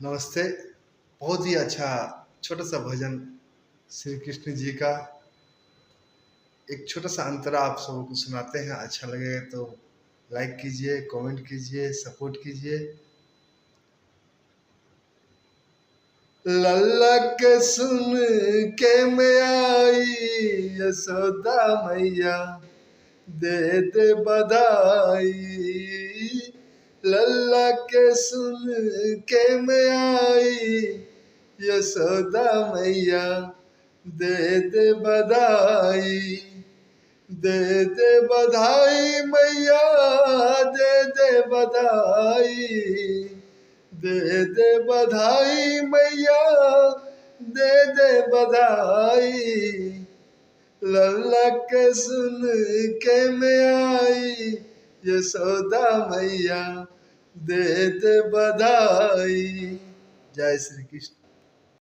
नमस्ते। बहुत ही अच्छा छोटा-सा भजन श्री कृष्ण जी का एक छोटा-सा अंतरा आप सबों को सुनाते हैं। अच्छा लगेगा तो लाइक कीजिए, कमेंट कीजिए, सपोर्ट कीजिए। लल्ला के सुन के मैं आई यशोदा मैया दे दे बधाई। लल्ला के सुन के मैं आई यशोदा मैया दे दे बधाई। दे दे बधाई मैया दे दे बधाई। दे दे बधाई मैया दे दे बधाई। लल्ला के सुन के मैं आई यशोदा मैया दे दे बधाई। जय श्री कृष्ण।